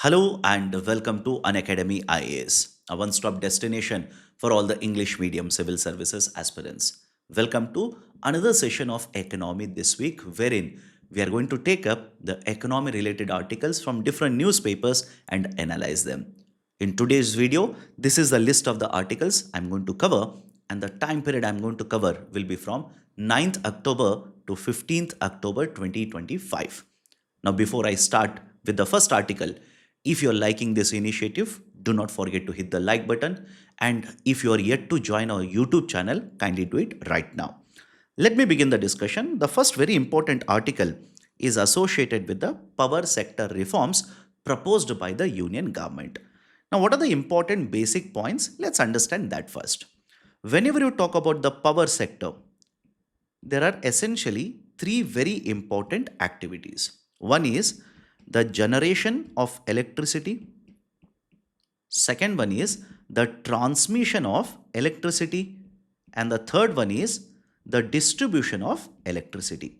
Hello and welcome to Unacademy IAS, a one-stop destination for all the English medium civil services aspirants. Welcome to another session of economy this week, wherein we are going to take up the economy related articles from different newspapers and analyze them. In today's video, this is the list of the articles I'm going to cover, and the time period I'm going to cover will be from 9th October to 15th October 2025. Now, before I start with the first article, if you're liking this initiative, do not forget to hit the like button. And if you are yet to join our YouTube channel, kindly do it right now. Let me begin the discussion. The first very important article is associated with the power sector reforms proposed by the union government. Now, what are the important basic points? Let's understand that first. Whenever you talk about the power sector, there are essentially three very important activities. One is the generation of electricity. Second one is the transmission of electricity. And the third one is the distribution of electricity.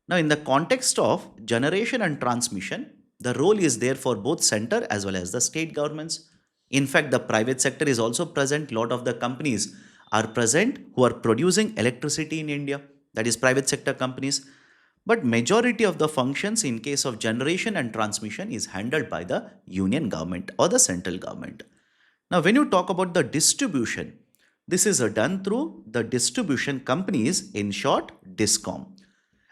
Now, in the context of generation and transmission, the role is there for both center as well as the state governments. In fact, the private sector is also present. A lot of the companies are present who are producing electricity in India, that is private sector companies. But majority of the functions in case of generation and transmission is handled by the union government or the central government. Now, when you talk about the distribution, this is done through the distribution companies, in short, DISCOM.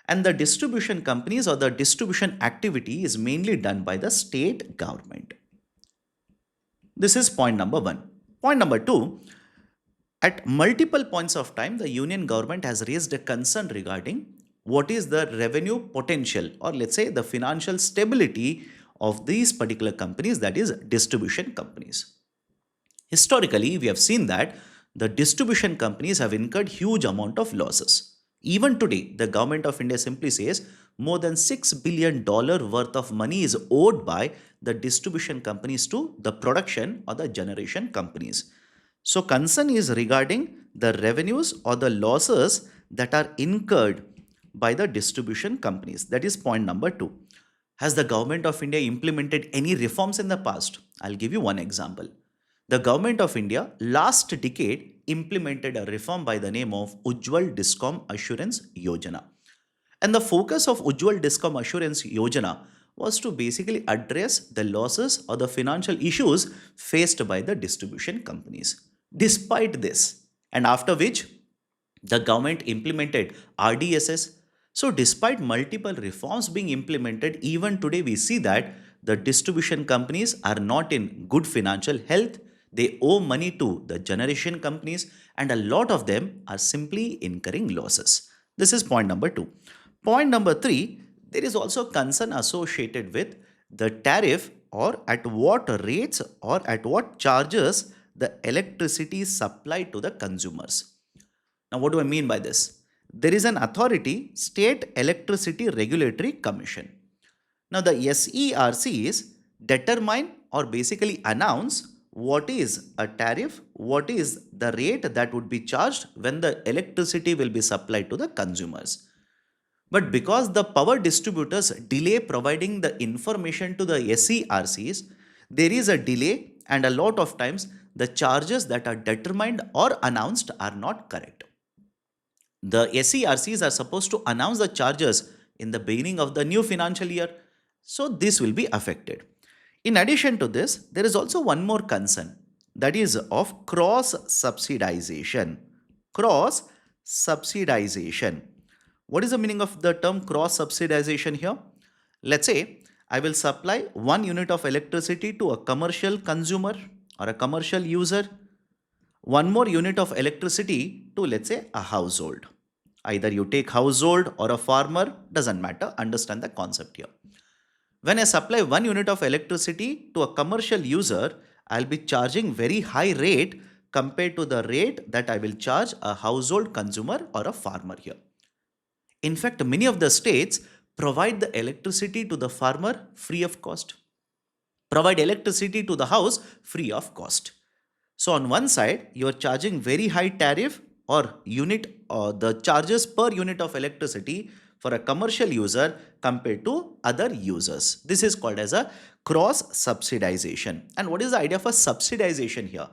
And the distribution companies or the distribution activity is mainly done by the state government. This is point number one. Point number two, at multiple points of time, the union government has raised a concern regarding what is the revenue potential, or let's say the financial stability of these particular companies, that is distribution companies. Historically, we have seen that the distribution companies have incurred huge amount of losses. Even today, the government of India simply says more than $6 billion worth of money is owed by the distribution companies to the production or the generation companies. So concern is regarding the revenues or the losses that are incurred by the distribution companies. That is point number two. Has the government of India implemented any reforms in the past? I'll give you one example. The government of India last decade implemented a reform by the name of Ujjwal Discom Assurance Yojana. And the focus of Ujjwal Discom Assurance Yojana was to basically address the losses or the financial issues faced by the distribution companies. Despite this, and after which the government implemented RDSS. So despite multiple reforms being implemented, even today we see that the distribution companies are not in good financial health. They owe money to the generation companies, and a lot of them are simply incurring losses. This is point number two. Point number three, there is also concern associated with the tariff, or at what rates or at what charges the electricity is supplied to the consumers. Now, what do I mean by this? There is an authority, State Electricity Regulatory Commission. Now, the SERCs determine or basically announce what is a tariff, what is the rate that would be charged when the electricity will be supplied to the consumers. But because the power distributors delay providing the information to the SERCs, there is a delay, and a lot of times the charges that are determined or announced are not correct. The SERCs are supposed to announce the charges in the beginning of the new financial year. So this will be affected. In addition to this, there is also one more concern, that is of cross subsidization. Cross subsidization. What is the meaning of the term cross subsidization here? Let's say I will supply 1 unit of electricity to a commercial consumer or a commercial user, one more unit of electricity to, let's say, a household. Either you take household or a farmer, doesn't matter. Understand the concept here. When I supply 1 unit of electricity to a commercial user, I'll be charging very high rate compared to the rate that I will charge a household consumer or a farmer here. In fact, many of the states provide the electricity to the farmer free of cost, provide electricity to the house free of cost. So on one side, you are charging very high tariff or unit, or the charges per unit of electricity for a commercial user compared to other users. This is called as a cross subsidization. And what is the idea of a subsidization here?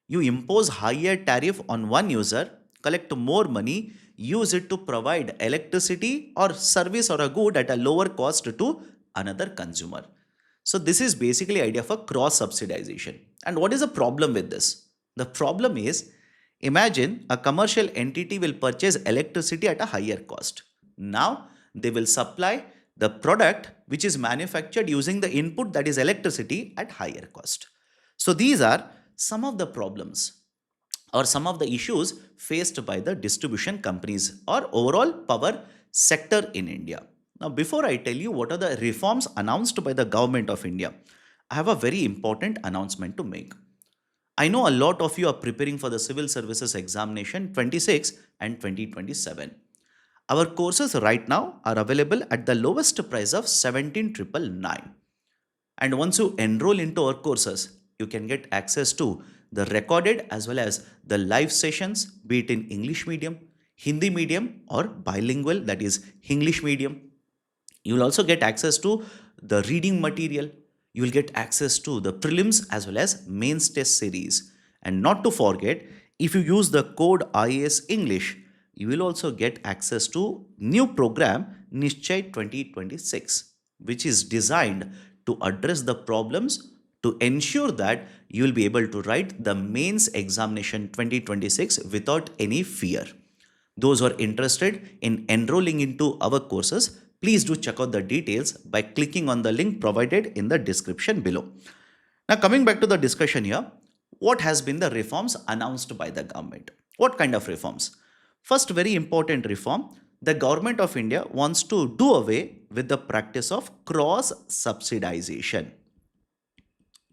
You impose higher tariff on one user, collect more money, use it to provide electricity or service or a good at a lower cost to another consumer. So this is basically idea of a cross subsidization. And what is the problem with this? The problem is, imagine a commercial entity will purchase electricity at a higher cost. Now they will supply the product which is manufactured using the input, that is electricity, at higher cost. So these are some of the problems or some of the issues faced by the distribution companies or overall power sector in India. Now, before I tell you what are the reforms announced by the government of India, I have a very important announcement to make. I know a lot of you are preparing for the civil services examination 26 and 2027. Our courses right now are available at the lowest price of 17,999. And once you enroll into our courses, you can get access to the recorded as well as the live sessions, be it in English medium, Hindi medium, or bilingual, that is English medium. You will also get access to the reading material. You will get access to the prelims as well as mains test series. And not to forget, if you use the code IAS English, you will also get access to new program Nishchay 2026, which is designed to address the problems to ensure that you will be able to write the mains examination 2026 without any fear. Those who are interested in enrolling into our courses, please do check out the details by clicking on the link provided in the description below. Now, coming back to the discussion here, what has been the reforms announced by the government? What kind of reforms? First, very important reform, the government of India wants to do away with the practice of cross subsidization.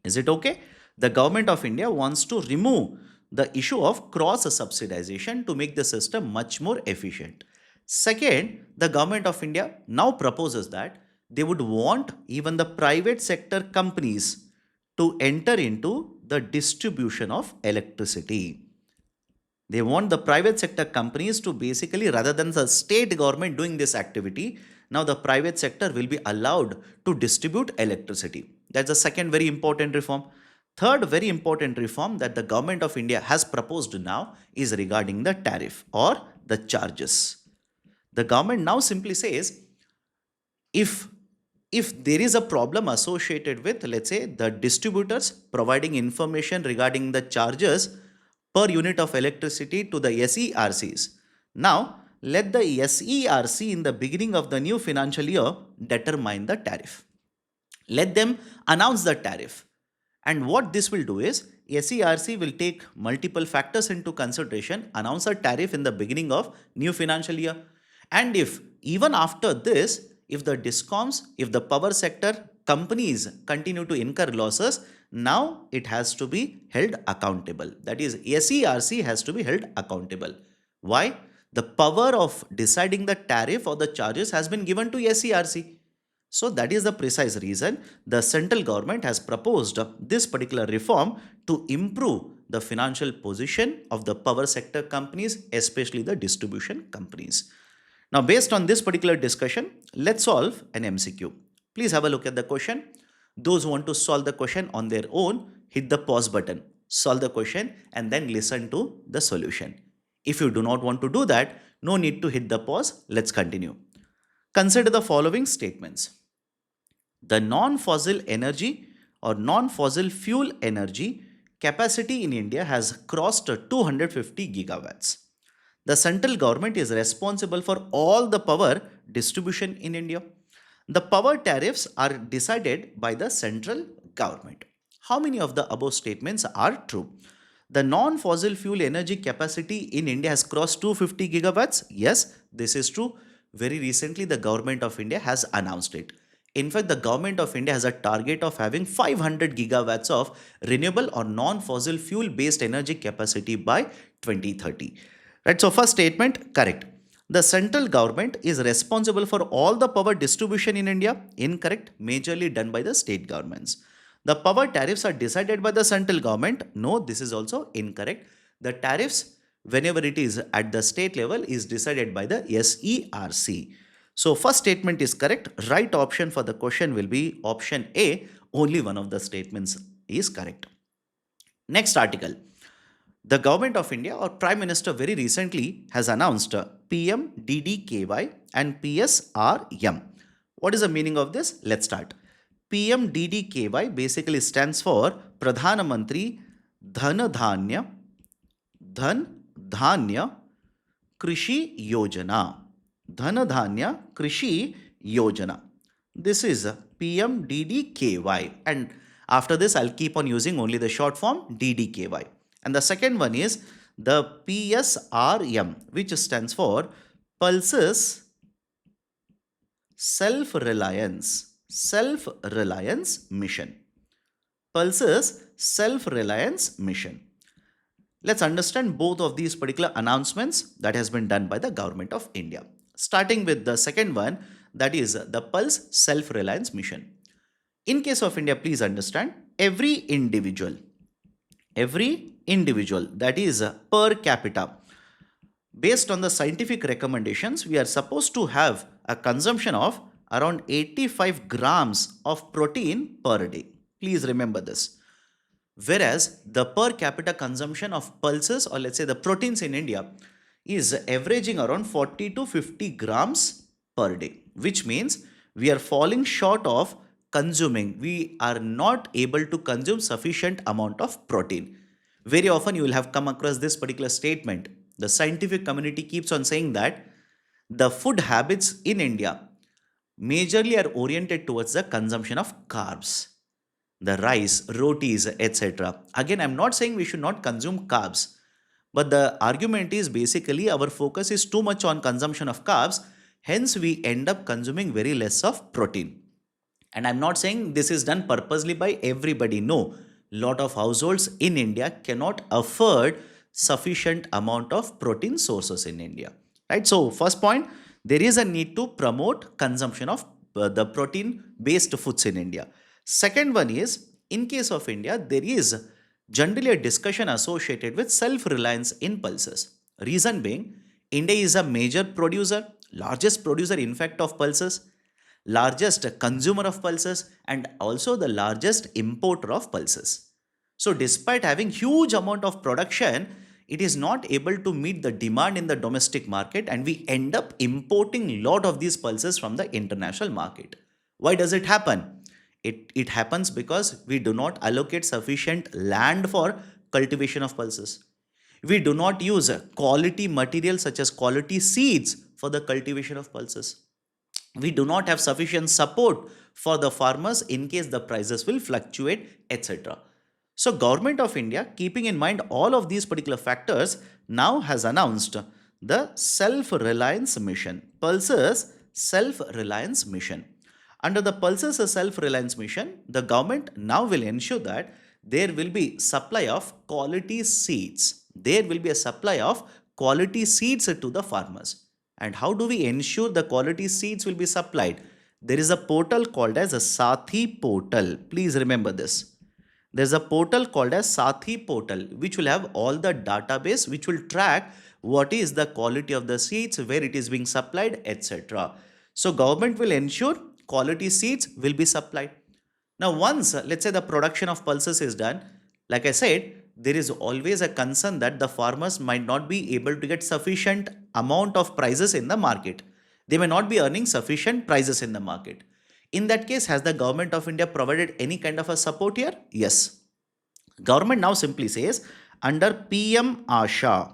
Is it okay? The government of India wants to remove the issue of cross subsidization to make the system much more efficient. Second, the government of India now proposes that they would want even the private sector companies to enter into the distribution of electricity. They want the private sector companies to basically, rather than the state government doing this activity, now the private sector will be allowed to distribute electricity. That's the second very important reform. Third very important reform that the government of India has proposed now is regarding the tariff or the charges. The government now simply says, if there is a problem associated with, let's say, the distributors providing information regarding the charges per unit of electricity to the SERCs, now let the SERC in the beginning of the new financial year determine the tariff. Let them announce the tariff. And what this will do is, SERC will take multiple factors into consideration, announce a tariff in the beginning of new financial year. And if even after this, if the discoms, if the power sector companies continue to incur losses, now it has to be held accountable. That is, SERC has to be held accountable. Why? The power of deciding the tariff or the charges has been given to SERC. So that is the precise reason the central government has proposed this particular reform to improve the financial position of the power sector companies, especially the distribution companies. Now, based on this particular discussion, let's solve an MCQ. Please have a look at the question. Those who want to solve the question on their own, hit the pause button, solve the question, and then listen to the solution. If you do not want to do that, no need to hit the pause. Let's continue. Consider the following statements. The non-fossil energy or non-fossil fuel energy capacity in India has crossed 250 gigawatts. The central government is responsible for all the power distribution in India. The power tariffs are decided by the central government. How many of the above statements are true? The non-fossil fuel energy capacity in India has crossed 250 gigawatts. Yes, this is true. Very recently, the government of India has announced it. In fact, the government of India has a target of having 500 gigawatts of renewable or non-fossil fuel based energy capacity by 2030. Right, so first statement, correct. The central government is responsible for all the power distribution in India. Incorrect, majorly done by the state governments. The power tariffs are decided by the central government. No, this is also incorrect. The tariffs, whenever it is at the state level, is decided by the SERC. So first statement is correct. Right option for the question will be option A. Only one of the statements is correct. Next article. The government of India or Prime Minister very recently has announced PMDDKY and PSRM. What is the meaning of this? Let's start. PMDDKY basically stands for Pradhan Mantri Dhan Dhanya Krishi Yojana. Dhan Dhanya Krishi Yojana. This is PMDDKY, and after this I'll keep on using only the short form DDKY. And the second one is the PSRM, which stands for Pulses Self-Reliance Mission. Pulses Self-Reliance Mission. Let's understand both of these particular announcements that has been done by the government of India. Starting with the second one, that is the Pulse Self-Reliance Mission. In case of India, please understand, every individual, that is per capita, based on the scientific recommendations, we are supposed to have a consumption of around 85 grams of protein per day. Please remember this. Whereas the per capita consumption of pulses, or let's say the proteins in India, is averaging around 40 to 50 grams per day, which means we are falling short of consuming. We are not able to consume sufficient amount of protein. Very often you will have come across this particular statement. The scientific community keeps on saying that the food habits in India majorly are oriented towards the consumption of carbs, the rice, rotis, etc. Again, I'm not saying we should not consume carbs, but the argument is basically our focus is too much on consumption of carbs, hence we end up consuming very less of protein. And I'm not saying this is done purposely by everybody. No, lot of households in India cannot afford sufficient amount of protein sources in India. Right? So first point, there is a need to promote consumption of the protein based foods in India. Second one is, in case of India, there is generally a discussion associated with self-reliance in pulses. Reason being, India is a major producer, largest producer in fact of pulses, largest consumer of pulses, and also the largest importer of pulses. So despite having huge amount of production, it is not able to meet the demand in the domestic market, and we end up importing lot of these pulses from the international market. Why does it happen? It happens because we do not allocate sufficient land for cultivation of pulses. We do not use quality material such as quality seeds for the cultivation of pulses. We do not have sufficient support for the farmers in case the prices will fluctuate, etc. So government of India, keeping in mind all of these particular factors, now has announced the self-reliance mission, Pulses Self-Reliance Mission. Under the Pulses Self-Reliance Mission, the government now will ensure that there will be supply of quality seeds. There will be a supply of quality seeds to the farmers. And how do we ensure the quality seeds will be supplied? There is a portal called as a Sathi portal. Please remember this. There's a portal called as Sathi portal, which will have all the database, which will track what is the quality of the seeds, where it is being supplied, etc. So government will ensure quality seeds will be supplied. Now once, let's say the production of pulses is done, like I said, there is always a concern that the farmers might not be able to get sufficient amount of prices in the market. They may not be earning sufficient prices in the market. In that case, has the government of India provided any kind of a support here? Yes. Government now simply says, under PM Asha,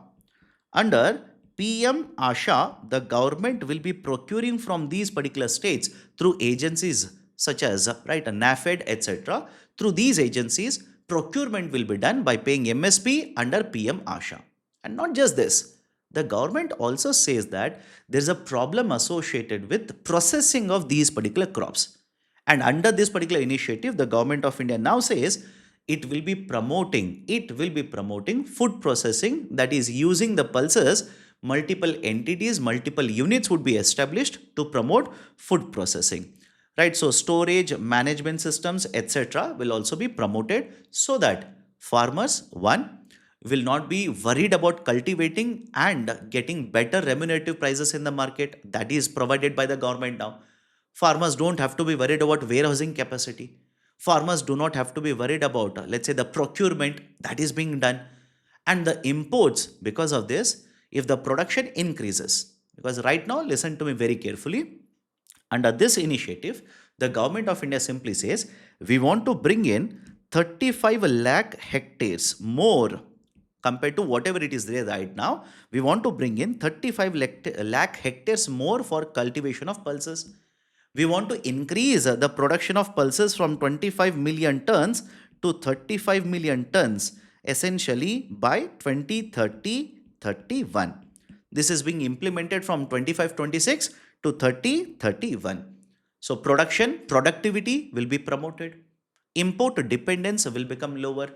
the government will be procuring from these particular states through agencies such as NAFED, etc. Through these agencies, procurement will be done by paying MSP under PM Asha. And not just this, the government also says that there is a problem associated with processing of these particular crops. And under this particular initiative, the government of India now says it will be promoting food processing, that is using the pulses. Multiple entities, multiple units would be established to promote food processing. Right, so storage, management systems, etc. will also be promoted so that farmers, one, will not be worried about cultivating and getting better remunerative prices in the market that is provided by the government now. Farmers don't have to be worried about warehousing capacity. Farmers do not have to be worried about, let's say, the procurement that is being done. And the imports, because of this, if the production increases, because right now, listen to me very carefully, under this initiative, the government of India simply says we want to bring in 35 lakh hectares more compared to whatever it is there right now. We want to bring in 35 lakh hectares more for cultivation of pulses. We want to increase the production of pulses from 25 million tons to 35 million tons, essentially by 2030-31. This is being implemented from 25-26 to 30-31. So production, productivity will be promoted. Import dependence will become lower.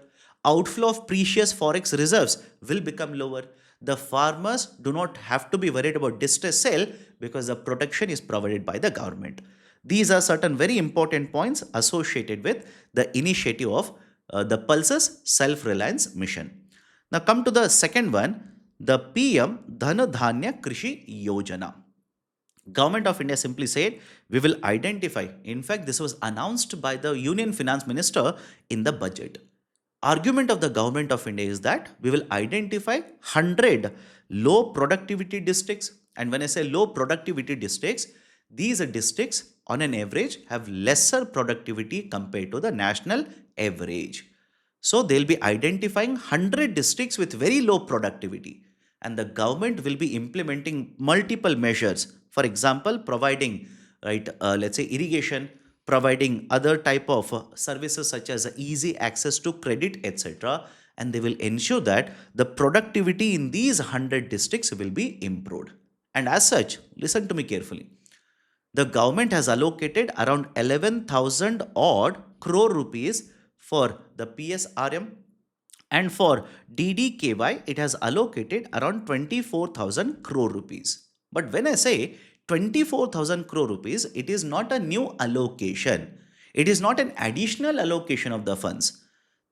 Outflow of precious forex reserves will become lower. The farmers do not have to be worried about distress sale because the protection is provided by the government. These are certain very important points associated with the initiative of the Pulses Self-Reliance Mission. Now come to the second one, the PM Dhanya Krishi Yojana. Government of India simply said we will identify. In fact, this was announced by the Union Finance Minister in the budget. Argument of the government of India is that we will identify 100 low productivity districts. And when I say low productivity districts, these districts on an average have lesser productivity compared to the national average. So they'll be identifying 100 districts with very low productivity, and the government will be implementing multiple measures. For example, providing let's say irrigation, providing other type of services such as easy access to credit, etc. And they will ensure that the productivity in these 100 districts will be improved. And as such, listen to me carefully. The government has allocated around 11,000 odd crore rupees for the PSRM, and for DDKY it has allocated around 24,000 crore rupees. But when I say 24,000 crore rupees, it is not a new allocation. It is not an additional allocation of the funds.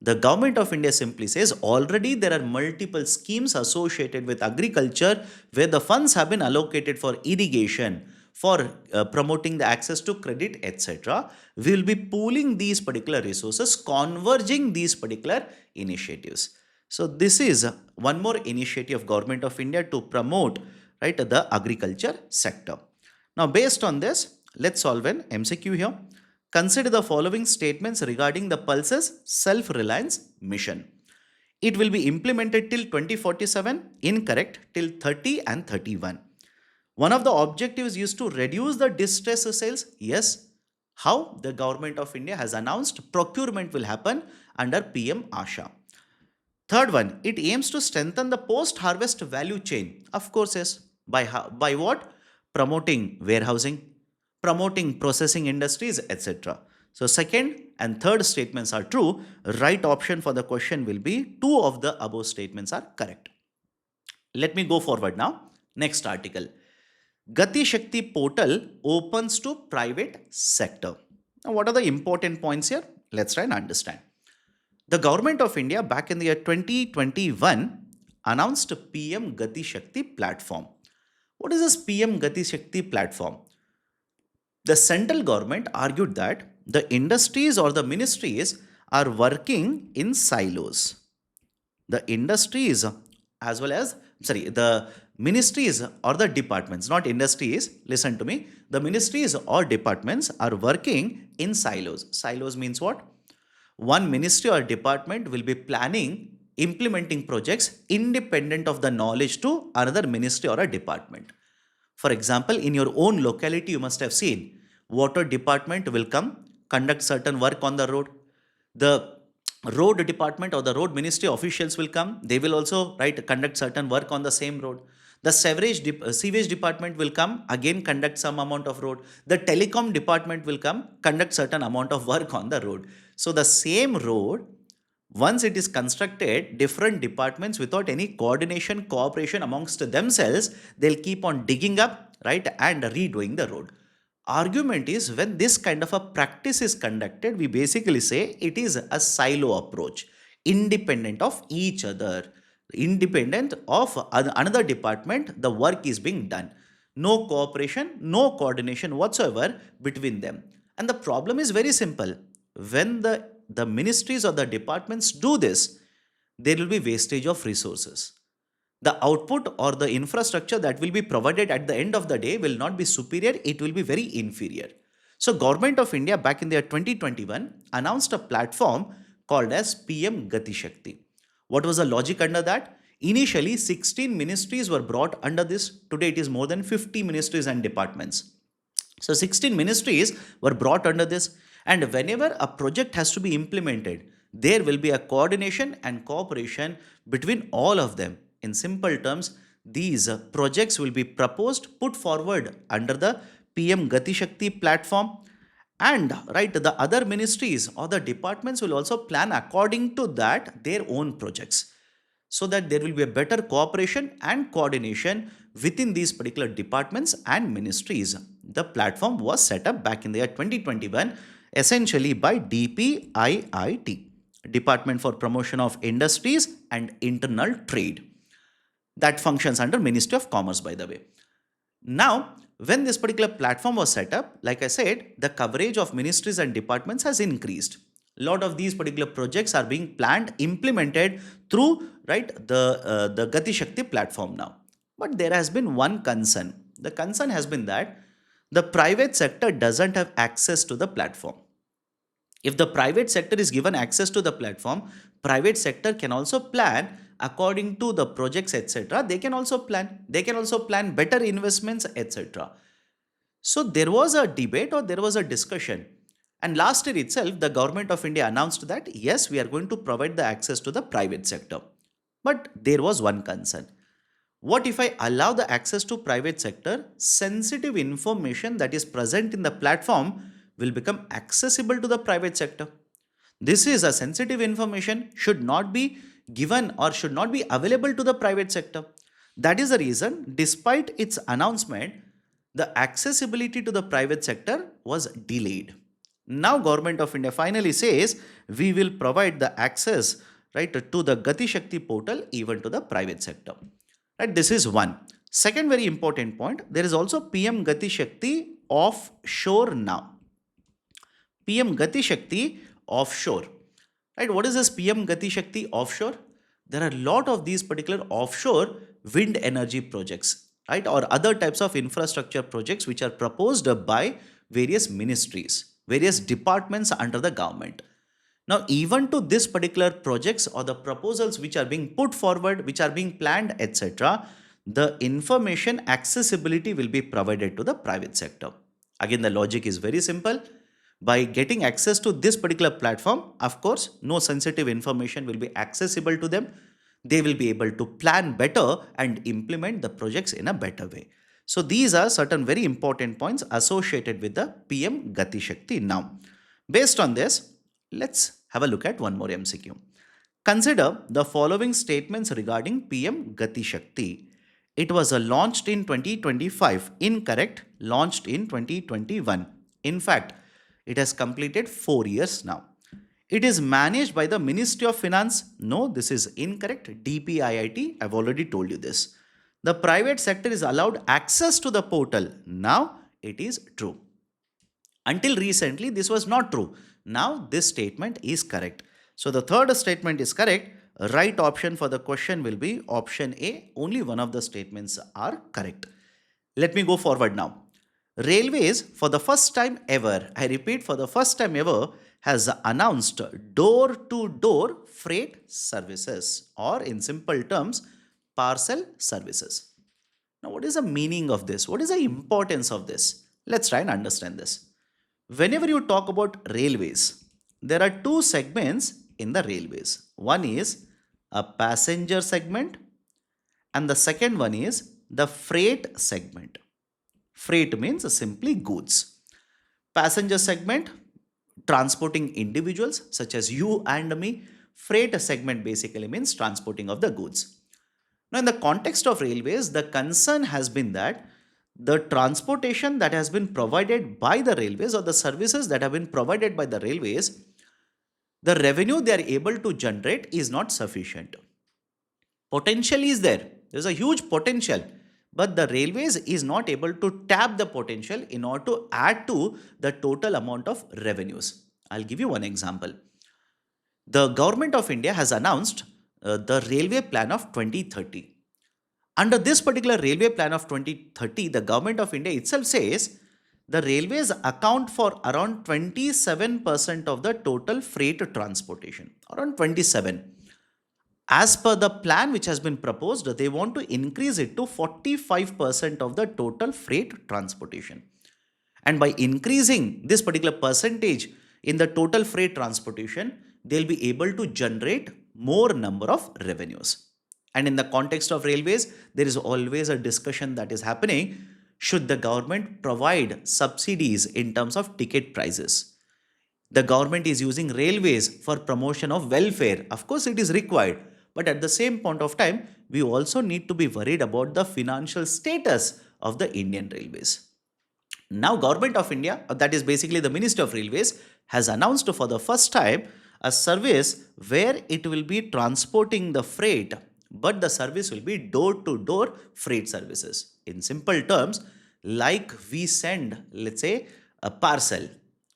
The government of India simply says already there are multiple schemes associated with agriculture where the funds have been allocated for irrigation, for promoting the access to credit, etc. We will be pooling these particular resources, converging these particular initiatives. So this is one more initiative of Government of India to promote the agriculture sector. Now based on this, let's solve an MCQ here. Consider the following statements regarding the Pulses Self-Reliance Mission. It will be implemented till 2047, incorrect, till 30 and 31. One of the objectives is to reduce the distress sales. Yes. How? The government of India has announced procurement will happen under PM Asha. Third one, it aims to strengthen the post-harvest value chain. Of course, yes. By what? Promoting warehousing, promoting processing industries, etc. So second and third statements are true. Right option for the question will be two of the above statements are correct. Let me go forward now. Next article. Gati Shakti portal opens to private sector. Now, what are the important points here? Let's try and understand. The government of India back in the year 2021 announced PM Gati Shakti platform. What is this PM Gati Shakti platform? The central government argued that the industries or the ministries are working in silos. The industries as well as, the ministries or the departments, not industries, listen to me, the ministries or departments are working in silos. Silos means what? One ministry or department will be planning, implementing projects independent of the knowledge to another ministry or a department. For example, in your own locality, you must have seen water department will come, conduct certain work on the road. The road department or the road ministry officials will come. They will also conduct certain work on the same road. The sewage department will come, again conduct some amount of road. The telecom department will come, conduct certain amount of work on the road. So the same road, once it is constructed, different departments without any coordination, cooperation amongst themselves, they'll keep on digging up, and redoing the road. Argument is when this kind of a practice is conducted, we basically say it is a silo approach, independent of each other. independent of another department, the work is being done. No cooperation, no coordination whatsoever between them. And the problem is very simple. When the ministries or the departments do this, there will be wastage of resources. The output or the infrastructure that will be provided at the end of the day will not be superior, it will be very inferior. So Government of India back in the year 2021 announced a platform called as PM Gati Shakti. What was the logic under that? Initially 16 ministries were brought under this. Today it is more than 50 ministries and departments. So 16 ministries were brought under this, and whenever a project has to be implemented, there will be a coordination and cooperation between all of them. In simple terms, these projects will be proposed, put forward under the PM Gati Shakti platform, and right, the other ministries or the departments will also plan according to that their own projects, so that there will be a better cooperation and coordination within these particular departments and ministries. The platform was set up back in the year 2021 essentially by DPIIT, Department for Promotion of Industries and Internal Trade, that functions under Ministry of Commerce, by the way. Now, when this particular platform was set up, like I said, the coverage of ministries and departments has increased. A lot of these particular projects are being planned, implemented through the Gati Shakti platform now. But there has been one concern. The concern has been that the private sector doesn't have access to the platform. If the private sector is given access to the platform, private sector can also plan according to the projects, etc. They can also plan better investments, etc. So there was a debate or there was a discussion. And last year itself, the Government of India announced that yes, we are going to provide the access to the private sector. But there was one concern. What if I allow the access to private sector? Sensitive information that is present in the platform will become accessible to the private sector. This is a sensitive information, should not be given or should not be available to the private sector. That is the reason, despite its announcement, the accessibility to the private sector was delayed. Now Government of India finally says we will provide the access to the Gati Shakti portal even to the private sector. Right, this is one. Second very important point, there is also PM Gati Shakti offshore now. PM Gati Shakti offshore. Right, what is this PM Gati Shakti offshore? There are a lot of these particular offshore wind energy projects, right, or other types of infrastructure projects which are proposed by various ministries, various departments under the government. Now, even to this particular projects or the proposals which are being put forward, which are being planned, etc., the information accessibility will be provided to the private sector. Again, the logic is very simple. By getting access to this particular platform, of course, no sensitive information will be accessible to them. They will be able to plan better and implement the projects in a better way. So these are certain very important points associated with the PM Gati Shakti. Now, based on this, let's have a look at one more MCQ. Consider the following statements regarding PM Gati Shakti. It was launched in 2025. Incorrect. Launched in 2021. In fact, it has completed 4 years now. It is managed by the Ministry of Finance. No, this is incorrect. DPIIT. I've already told you this. The private sector is allowed access to the portal. Now it is true. Until recently, this was not true. Now this statement is correct. So the third statement is correct. Right option for the question will be option A. Only one of the statements are correct. Let me go forward now. Railways, for the first time ever, I repeat, for the first time ever, has announced door-to-door freight services, or in simple terms, parcel services. Now, what is the meaning of this? What is the importance of this? Let's try and understand this. Whenever you talk about railways, there are two segments in the railways. One is a passenger segment, and the second one is the freight segment. Freight means simply goods. Passenger segment, transporting individuals such as you and me. Freight segment basically means transporting of the goods. Now, in the context of railways, the concern has been that the transportation that has been provided by the railways or the services that have been provided by the railways, the revenue they are able to generate is not sufficient. Potential is there. There's a huge potential, but the railways is not able to tap the potential in order to add to the total amount of revenues. I'll give you one example. The government of India has announced the railway plan of 2030. Under this particular railway plan of 2030, the government of India itself says the railways account for around 27% of the total freight transportation, around 27. As per the plan which has been proposed, they want to increase it to 45% of the total freight transportation. And by increasing this particular percentage in the total freight transportation, they'll be able to generate more number of revenues. And in the context of railways, there is always a discussion that is happening. Should the government provide subsidies in terms of ticket prices? The government is using railways for promotion of welfare. Of course, it is required. But at the same point of time, we also need to be worried about the financial status of the Indian railways. Now, Government of India, that is basically the Ministry of Railways, has announced for the first time a service where it will be transporting the freight, but the service will be door-to-door freight services. In simple terms, like we send, let's say, a parcel.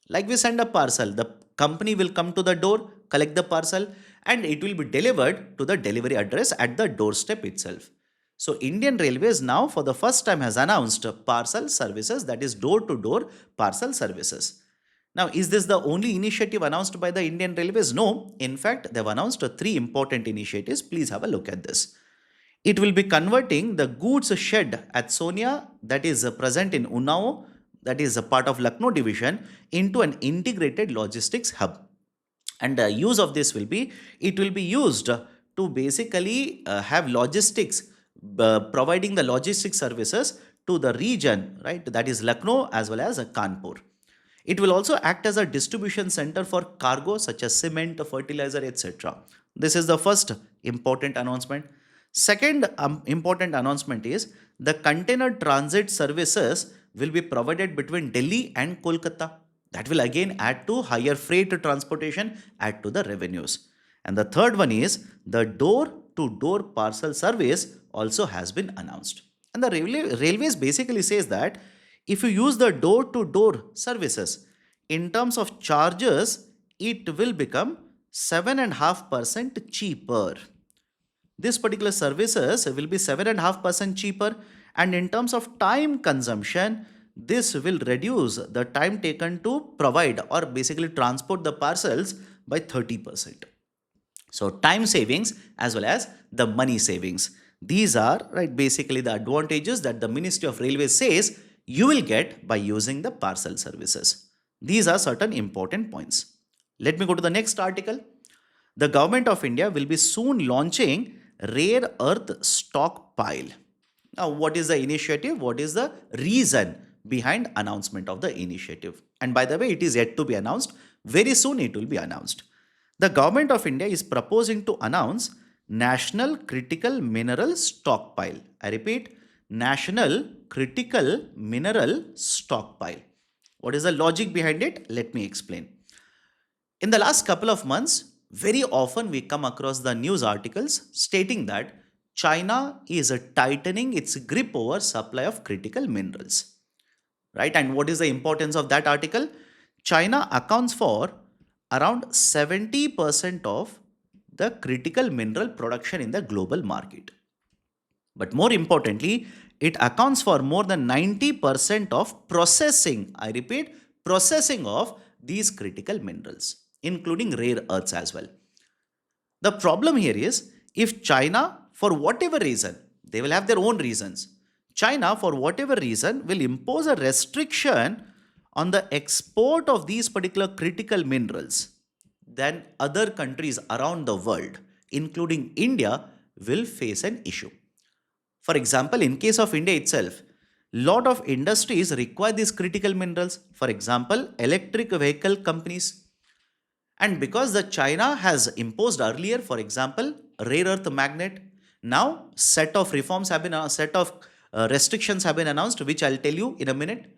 Like we send a parcel, the company will come to the door, collect the parcel, and it will be delivered to the delivery address at the doorstep itself. So Indian Railways now for the first time has announced parcel services, that is door-to-door parcel services. Now, is this the only initiative announced by the Indian Railways? No. In fact, they've announced three important initiatives. Please have a look at this. It will be converting the goods shed at Sonia, that is present in Unnao, that is a part of Lucknow division, into an integrated logistics hub. And the use of this will be, it will be used to basically have logistics, providing the logistics services to the region, right? That is Lucknow as well as Kanpur. It will also act as a distribution center for cargo such as cement, fertilizer, etc. This is the first important announcement. Second important announcement is the container transit services will be provided between Delhi and Kolkata. That will again add to higher freight transportation, add to the revenues. And the third one is the door-to-door parcel service also has been announced. And the railways basically says that if you use the door-to-door services, in terms of charges, it will become 7.5% cheaper. This particular services will be 7.5% cheaper, and in terms of time consumption, this will reduce the time taken to provide or basically transport the parcels by 30%. So time savings as well as the money savings. These are right basically the advantages that the Ministry of Railways says you will get by using the parcel services. These are certain important points. Let me go to the next article. The Government of India will be soon launching rare earth stockpile. Now, what is the initiative? What is the reason behind announcement of the initiative? And by the way, it is yet to be announced. Very soon it will be announced. The Government of India is proposing to announce National Critical Mineral Stockpile. I repeat, National Critical Mineral Stockpile. What is the logic behind it? Let me explain. In the last couple of months, very often we come across the news articles stating that China is tightening its grip over supply of critical minerals. Right? And what is the importance of that article? China accounts for around 70% of the critical mineral production in the global market. But more importantly, it accounts for more than 90% of processing, I repeat, processing of these critical minerals, including rare earths as well. The problem here is if China, for whatever reason, they will have their own reasons. China, for whatever reason, will impose a restriction on the export of these particular critical minerals, then other countries around the world, including India, will face an issue. For example, in case of India itself, lot of industries require these critical minerals. For example, electric vehicle companies. And because the China has imposed earlier, for example, rare earth magnet, now set of restrictions have been announced, which I'll tell you in a minute.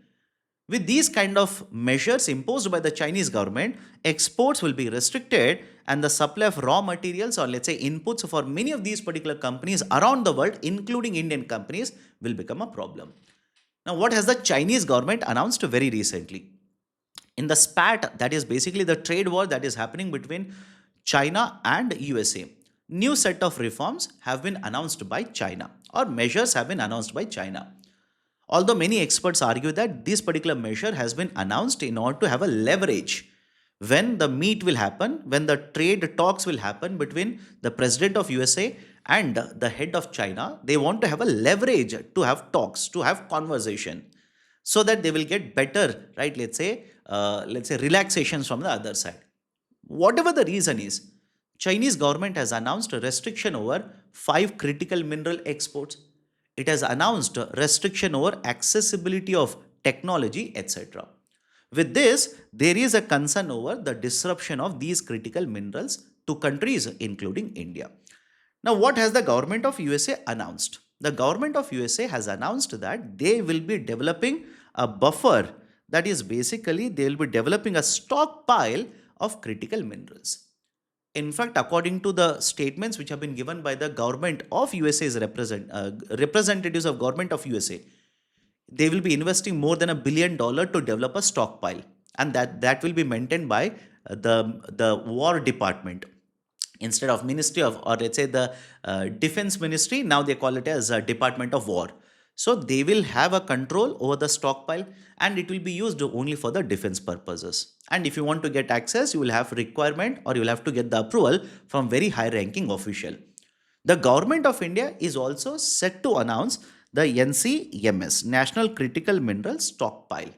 With these kind of measures imposed by the Chinese government, exports will be restricted and the supply of raw materials or let's say inputs for many of these particular companies around the world, including Indian companies, will become a problem. Now, what has the Chinese government announced very recently? In the spat, that is basically the trade war that is happening between China and USA, new set of reforms have been announced by China or measures have been announced by China. Although many experts argue that this particular measure has been announced in order to have a leverage when the meet will happen, when the trade talks will happen between the president of USA and the head of China, they want to have a leverage to have talks, to have conversation, so that they will get better, right? Let's say relaxations from the other side. Whatever the reason is, Chinese government has announced a restriction over five critical mineral exports. It has announced a restriction over accessibility of technology, etc. With this, there is a concern over the disruption of these critical minerals to countries including India. Now, what has the government of USA announced? The government of USA has announced that they will be developing a buffer, that is basically they will be developing a stockpile of critical minerals. In fact, according to the statements which have been given by the government of USA's representatives of government of USA, they will be investing more than $1 billion to develop a stockpile, and that will be maintained by the War Department instead of Ministry of, or let's say the Defense Ministry. Now they call it as Department of War. So they will have a control over the stockpile and it will be used only for the defense purposes. And if you want to get access, you will have requirement or you will have to get the approval from very high ranking official. The government of India is also set to announce the NCMS, National Critical Mineral Stockpile.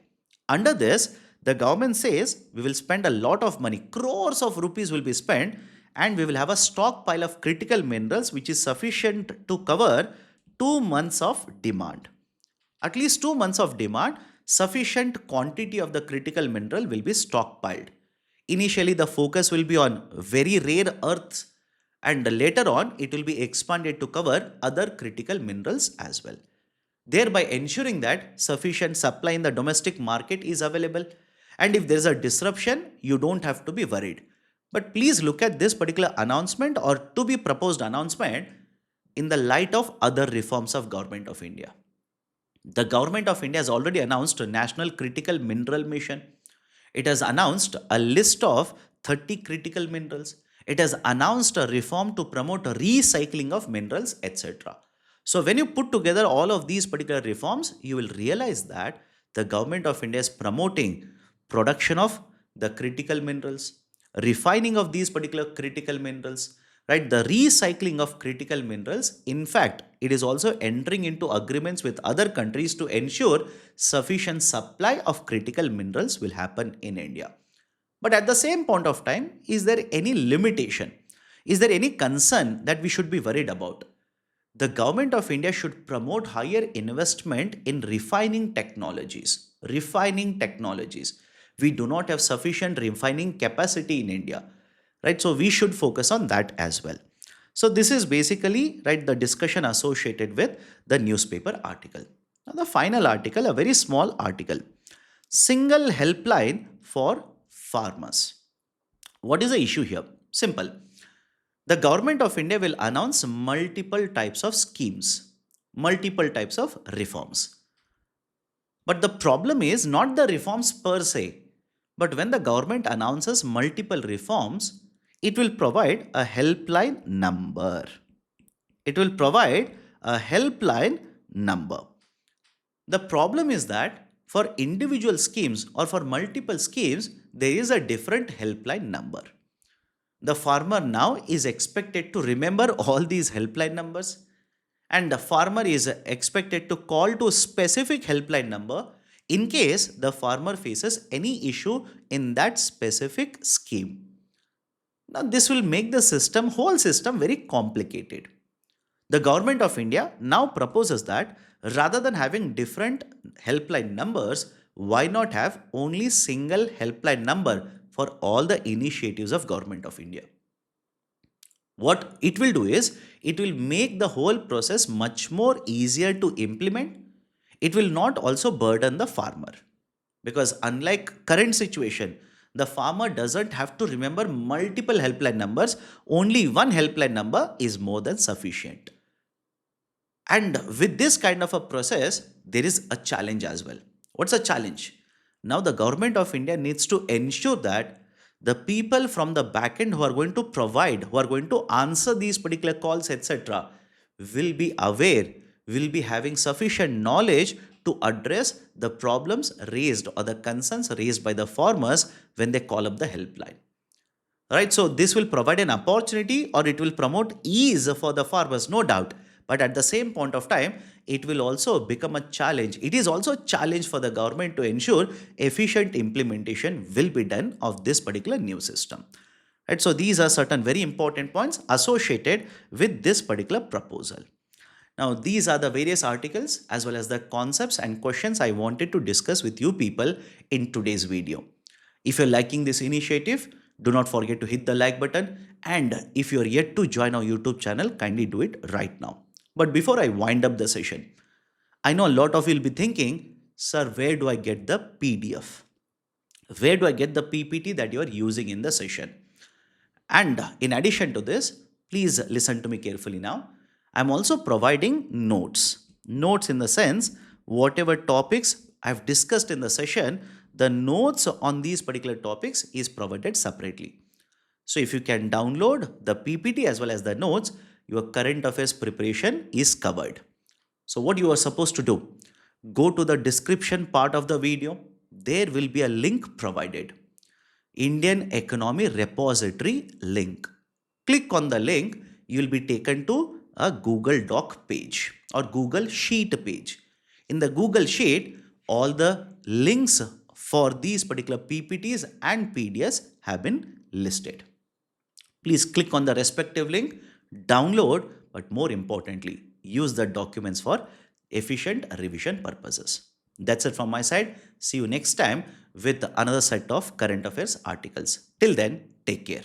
Under this, the government says we will spend a lot of money, crores of rupees will be spent, and we will have a stockpile of critical minerals which is sufficient to cover 2 months of demand. At least 2 months of demand, sufficient quantity of the critical mineral will be stockpiled. Initially, the focus will be on very rare earths, and later on, it will be expanded to cover other critical minerals as well, thereby ensuring that sufficient supply in the domestic market is available. And if there is a disruption, you don't have to be worried. But please look at this particular announcement or to be proposed announcement in the light of other reforms of Government of India. The Government of India has already announced a National Critical Mineral Mission. It has announced a list of 30 critical minerals. It has announced a reform to promote recycling of minerals, etc. So when you put together all of these particular reforms, you will realize that the Government of India is promoting production of the critical minerals, refining of these particular critical minerals, right? The recycling of critical minerals. In fact, it is also entering into agreements with other countries to ensure sufficient supply of critical minerals will happen in India. But at the same point of time, is there any limitation? Is there any concern that we should be worried about? The government of India should promote higher investment in refining technologies. Refining technologies. We do not have sufficient refining capacity in India, right? So we should focus on that as well. So this is basically, right, the discussion associated with the newspaper article. Now the final article, a very small article, single helpline for farmers. What is the issue here? Simple. The government of India will announce multiple types of schemes, multiple types of reforms. But the problem is not the reforms per se, but when the government announces multiple reforms, it will provide a helpline number. It will provide a helpline number. The problem is that for individual schemes or for multiple schemes, there is a different helpline number. The farmer now is expected to remember all these helpline numbers, and the farmer is expected to call to specific helpline number in case the farmer faces any issue in that specific scheme. Now, this will make the whole system very complicated. The government of India now proposes that rather than having different helpline numbers, why not have only single helpline number for all the initiatives of government of India? What it will do is it will make the whole process much more easier to implement. It will not also burden the farmer. because unlike current situation, the farmer doesn't have to remember multiple helpline numbers. Only one helpline number is more than sufficient. And with this kind of a process, there is a challenge as well. What's a challenge? Now, the government of India needs to ensure that the people from the back end who are going to provide, who are going to answer these particular calls, etc., will be aware, will be having sufficient knowledge to address the problems raised or the concerns raised by the farmers when they call up the helpline. Right, so this will provide an opportunity or it will promote ease for the farmers, no doubt, but at the same point of time it will also become a challenge. It is also a challenge for the government to ensure efficient implementation will be done of this particular new system. Right, so these are certain very important points associated with this particular proposal. Now, these are the various articles as well as the concepts and questions I wanted to discuss with you people in today's video. If you're liking this initiative, do not forget to hit the like button. And if you're yet to join our YouTube channel, kindly do it right now. But before I wind up the session, I know a lot of you will be thinking, sir, where do I get the PDF? Where do I get the PPT that you are using in the session? And in addition to this, please listen to me carefully now. I'm also providing notes. Notes in the sense, whatever topics I've discussed in the session, the notes on these particular topics is provided separately. So if you can download the PPT as well as the notes, your current affairs preparation is covered. So what you are supposed to do, go to the description part of the video. There will be a link provided. Indian Economy Repository link. Click on the link, you will be taken to a Google Doc page or Google Sheet page. In the Google Sheet, all the links for these particular PPTs and PDFs have been listed. Please click on the respective link, download, but more importantly, use the documents for efficient revision purposes. That's it from my side. See you next time with another set of current affairs articles. Till then, take care.